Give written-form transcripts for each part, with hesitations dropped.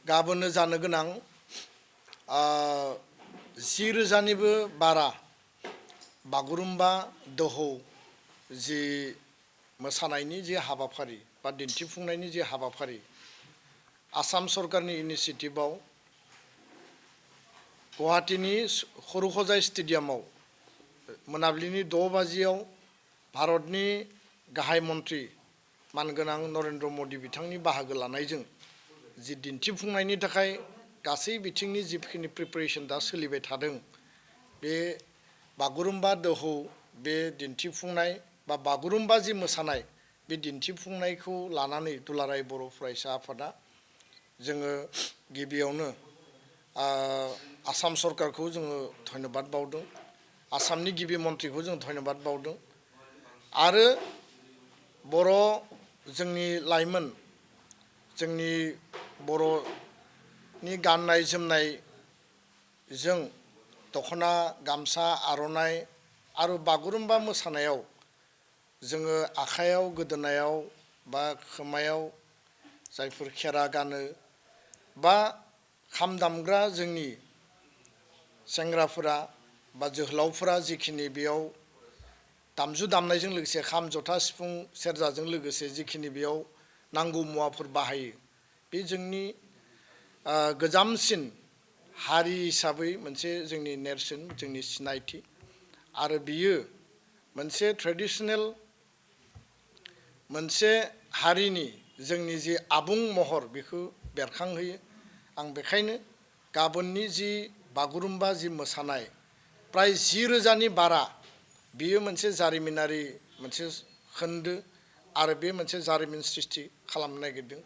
गाबोननो जानो गोनां 10,000निबो बारा बागुरुम्बा दोहौ जि मोसानायनि जि हाबाफारि बा दिन्थिफुंनायनि जि हाबाफारि आसाम सरकारनि इनिशिएटिभआव गुवाहाटीनि खरुखजाय स्टेडियामाव मोनाबिलिनि 6 बाजियाव भारतनि गाहाय मन्त्रि मानगोनां नरेन्द्र मदि बिथांनि बाहागो लानायजों जि दिन्थिफुंनायनि थाखाय गासै बिथिंनि जिखिनि प्रिपारेसन दा सोलिबाय थादों बे बागुरुम्बा दोहौ बे दिन्थिफुंनाय बा बागुरुम्बा जि मोसानाय बे दिन्थिफुंनायखौ लानानै दुलाराय बर' फरायसा आफादा जोङो गिबियावनो आसाम सरकारखौ जोङो धन्यबाद बावदों आसामनि गिबि मन्थ्रिखौ जों धन्यबाद बावदों आरो बर' जोंनि लाइमोन जोंनि बर'नि गाननाय जोमनायजों दख'ना गामसा आर'नाइ आरो बागुरुम्बा मोसानायाव जोङो आखायाव गोदोनायाव बा खोमायाव जायफोर खेरा गानो बा खाम दामग्रा जोंनि सेंग्राफोरा बा जोहोलावफोरा जिखिनि बेयाव दामजु दामनायजों लोगोसे खाम जथा सिफुं सेरजाजों लोगोसे जिखिनि बेयाव नांगौ मुवाफोर बाहायो बे जोंनि गोजामसिन हारि हिसाबै मोनसे जोंनि नेरसोन जोंनि सिनायथि आरो बियो मोनसे ट्रेडिशनेल मोनसे हारिनि जोंनि जि आबुं महर बेखौ बेरखांहोयो आं बेखायनो गाबोननि जि बागुरुम्बा जि मोसानाय प्राय 10,000नि बारा बियो मोनसे जारिमिनारि मोनसे खोन्दो आरो बे मोनसे जारिमिन सृष्टि खालामनो नागिरदों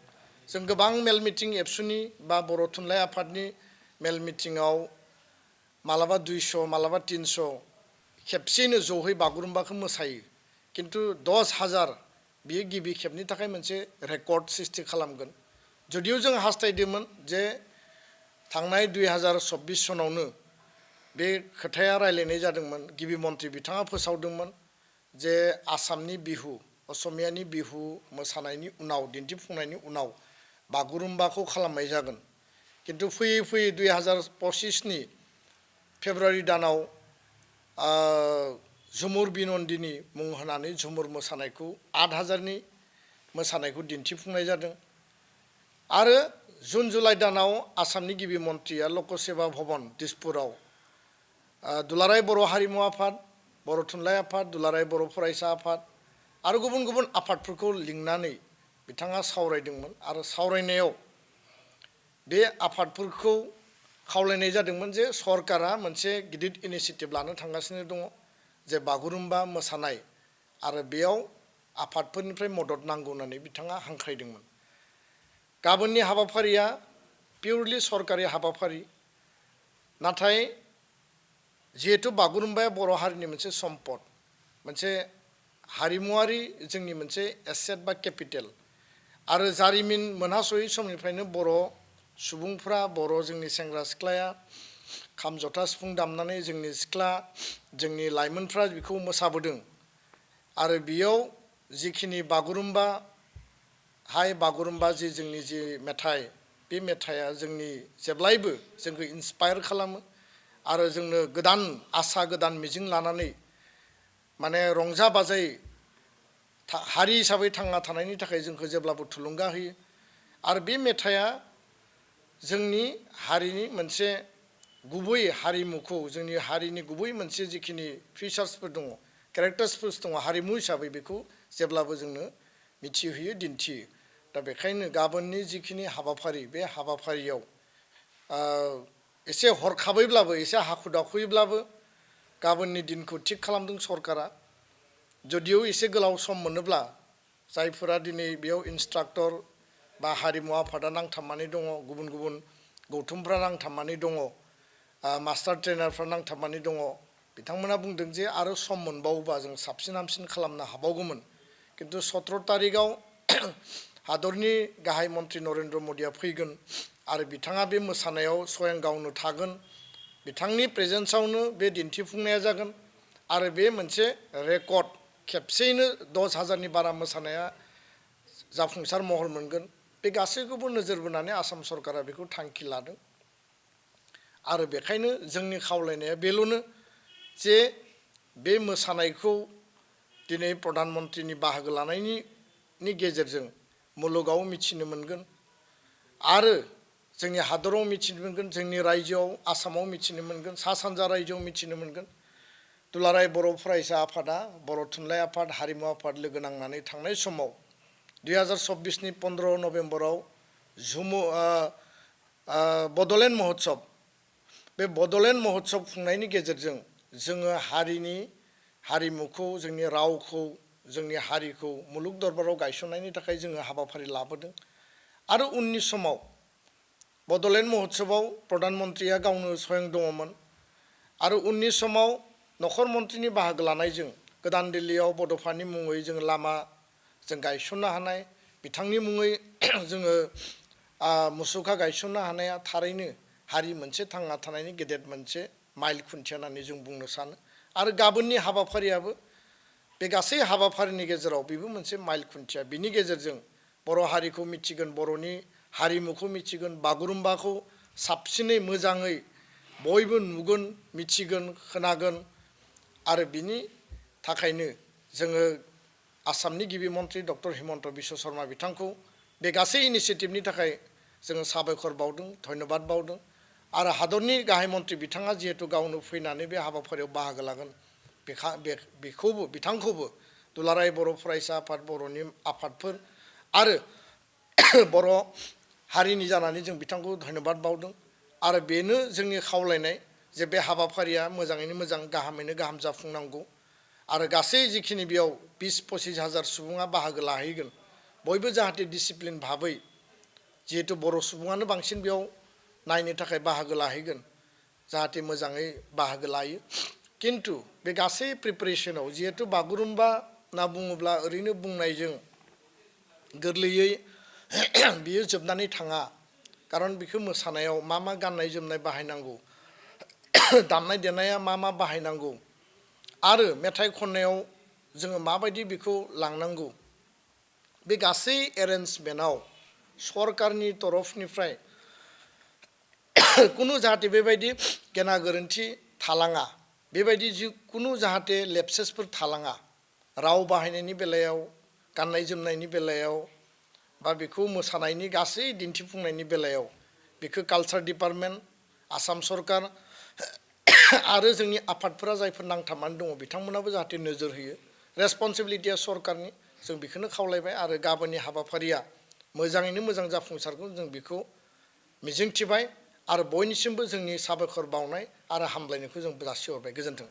जों गोबां मेल मिटिं एबसुनि बा बर' थुनलाइ आफादनि मेल मिटिङाव मालाबा 200 मालाबा 300 खेबसेयैनो ज'है बागुरुम्बाखौ मोसायो किन्तु 10,000 बियो गिबि खेबनि थाखाय मोनसे रेकर्ड सृष्टि खालामगोन जुदिও जों हास्थायदोंमोन जे थांनाय 2024 सनावनो बे खोथाया रायलायनाय जादोंमोन गिबि मन्थ्रि बिथाङा फोसावदोंमोन जे आसामनि बिहु असमियानि बिहु मोसानायनि उनाव दिन्थिफुंनायनि उनाव बागुरुम्बाखौ खालामनाय जागोन किन्तु फैयै फैयै 2025नि फेब्रुवारि दानाव झुमुर बिनन्दिनि मुं होनानै झुमुर मोसानायखौ 8,000नि मोसानायखौ दिन्थिफुंनाय जादों आरो जुन जुलाइ दानाव आसामनि गिबि मन्थ्रिया लक सेवा भवन दिसपुराव दुलाराय बर' हारिमु आफाद बर' थुनलाइ आफाद दुलाराय बर' फरायसा आफाद आरो गुबुन गुबुन आफादफोरखौ लिंनानै बिथाङा सावरायदोंमोन आरो सावरायनायाव बे आफादफोरखौ खावलायनाय जादोंमोन जे सरकारा मोनसे गिदिर इनिशिएटिभ लानो थांगासिनो दङ जे बागुरुम्बा मोसानाय आरो बेयाव आफादफोरनिफ्राय मदद नांगौ होननानै बिथाङा हांख्रायदोंमोन गाबोननि हाबाफारिया पिउरलि सरकारि हाबाफारि नाथाय जिहेतु बागुरुम्बाया बर' हारिनि मोनसे सम्पद मोनसे हारिमुवारि जोंनि मोनसे एसेट बा केपिटेल आरो जारिमिन मोनहासयै समनिफ्रायनो बर' सुबुंफ्रा बर' जोंनि सेंग्रा सिख्लाया खाम जथा सिफुं दामनानै जोंनि सिख्ला जोंनि लाइमोनफ्रा बेखौ मोसाबोदों आरो बेयाव जिखिनि बागुरुम्बा हाय बागुरुम्बा जि जोंनि जि मेथाइ बे मेथाइया जोंनि जेब्लायबो जोंखौ इन्सपायार खालामो आरो जोंनो गोदान आसा गोदान मिजिं लानानै माने रंजा बाजायै हारि हिसाबै थांना थानायनि थाखाय जोंखौ जेब्लाबो थुलुंगा होयो आरो बे मेथाइया जोंनि हारिनि मोनसे गुबै हारिमुखौ जोंनि हारिनि गुबै मोनसे जिखिनि फिचार्सफोर दङ केरेक्टार्सफोर दङ हारिमु हिसाबै बेखौ जेब्लाबो जोंनो मिथिहोयो दिन्थियो दा बेखायनो गाबोननि जिखिनि हाबाफारि बे हाबाफारियाव एसे हरखाबैब्लाबो एसे हाखु दाखुयैब्लाबो गाबोननि दिनखौ थिग खालामदों सरकारा जुदिও एसे गोलाव सम मोनोब्ला जायफोरा दिनै बेयाव इन्सट्राक्टर बा हारिमु आफादा नांथाबनानै दङ गुबुन गुबुन गौथुमफ्रा नांथाबनानै दङ मास्टार ट्रेनारफ्रा नांथाबनानै दङ बिथांमोना बुंदों जे आरो सम मोनबावोबा जों साबसिन हामसिन खालामनो हाबावगौमोन किन्तु 17 तारिखआव हादरनि गाहाय मन्त्रि नरेन्द्र मदिया फैगोन आरो बिथाङा बे मोसानायाव स्वयं गावनो थागोन बिथांनि प्रेजेन्सआवनो बे दिन्थिफुंनाया जागोन आरो बे मोनसे रेकर्ड खेबसेयैनो 10,000नि बारा मोसानाया जाफुंसार महर मोनगोन बे गासैखौबो नोजोर बोनानै आसाम सरकारा बेखौ थांखि लादों आरो बेखायनो जोंनि खावलायनाया बेल'नो जे बे मोसानायखौ दिनै प्रधान मन्त्रीनि बाहागो लानायनि गेजेरजों मुलुगाव मिथिनो मोनगोन आरो जोंनि हादराव मिथिनो मोनगोन जोंनि रायजोआव आसामाव मिथिनो मोनगोन सा सानजा रायजोआव मिथिनो मोनगोन दुलाराय बर' फरायसा आफादा बर' थुनलाइ आफाद हारिमु आफाद लोगो नांनानै थांनाय समाव 2024नि 15 नभेम्बराव बड'लेण्ड महोत्सब बे बड'लेण्ड महोत्सब खुंनायनि गेजेरजों जोङो हारिनि हारिमुखौ जोंनि रावखौ जोंनि हारिखौ मुलुग दरबाराव गायसननायनि थाखाय जोङो हाबाफारि लाबोदों आरो उननि समाव बड'लेण्ड महोत्सबआव प्रधान मन्त्रीया गावनो स्वयं दङमोन आरो उननि समाव नखर मन्त्रीनि बाहागो लानायजों गोदान दिल्लीयाव बड'फानि मुङै जोङो लामा जों गायसननो हानाय बिथांनि मुङै जोङो मुसुखा गायसननो हानाया थारैनो हारि मोनसे थांना थानायनि गेदेर मोनसे माइल खुन्थिया होननानै जों बुंनो सानो आरो गाबोननि हाबाफारियाबो बे गासै हाबाफारिनि गेजेराव बेबो मोनसे माइल खुन्थिया बिनि गेजेरजों बर' हारिखौ मिथिगोन बर'नि हारिमुखौ मिथिगोन बागुरुम्बाखौ साबसिनै मोजाङै बयबो नुगोन मिथिगोन खोनागोन आरो बिनि थाखायनो जोङो आसामनि गिबि मन्त्रि डक्टर हिमन्त बिश्व शर्मा बिथांखौ बे गासै इनिसियेटिभनि थाखाय जोङो साबायखर बावदों धन्यबाद बावदों आरो हादरनि गाहाय मन्त्रि बिथाङा जिहेतु गावनो फैनानै बे हाबाफारियाव बाहागो लागोन बिथांखौबो दुलाराय बर' फरायसा आफाद बर'नि आफादफोर आरो बर' हारिनि जानानै जों बिथांखौ धन्यबाद बावदों आरो बेनो जोंनि खावलायनाय जे बे हाबाफारिया मोजाङैनो मोजां गाहामैनो गाहाम जाफुंनांगौ आरो गासै जिखिनि बेयाव 20-25 हाजार सुबुङा बाहागो लाहैगोन बयबो जाहाथे डिसिप्लिन भाबै जिहेतु बर' सुबुङानो बांसिन बेयाव नायनो थाखाय बाहागो लाहैगोन जाहाथे मोजाङै बाहागो लायो किन्तु बे गासै प्रिपारेसनाव जिहेतु बागुरुम्बा होनना बुङोब्ला ओरैनो बुंनायजों गोरलैयै बियो जोबनानै थाङा खारन बेखौ मोसानायाव मा गाननाय जोमनाय बाहायनांगौ दामनाय देनाया मा बाहायनांगौ आरो मेथाइ खननायाव जोङो माबायदि बेखौ लांनांगौ बे गासै एरेन्जमेन्टआव सरकारनि तरफनिफ्राय कुनु जाहाथे बेबायदि गेना गोरोन्थि थालाङा बेबायदि जिखुनु जाहाथे लेप्सेसफोर थालाङा राव बाहायनायनि बेलायाव गाननाय जोमनायनि बेलायाव बा बेखौ मोसानायनि गासै दिन्थिफुंनायनि बेलायाव बेखौ कालचार डिपार्टमेन्ट आसाम सरकार आरो जोंनि आफादफोरा जायफोर नांथाबनानै दङ बिथांमोनाबो जाहाथे नोजोर होयो रेसपन्सिबिलिटिया सरकारनि जों बेखौनो खावलायबाय आरो गाबोननि हाबाफारिया मोजाङैनो मोजां जाफुंसारगोन जों बेखौ मिजिंथिबाय आरो बयनिसिमबो जोंनि साबायखर बावनाय आरो हामलायनायखौ जों जासिहरबाय गोजोन्थों।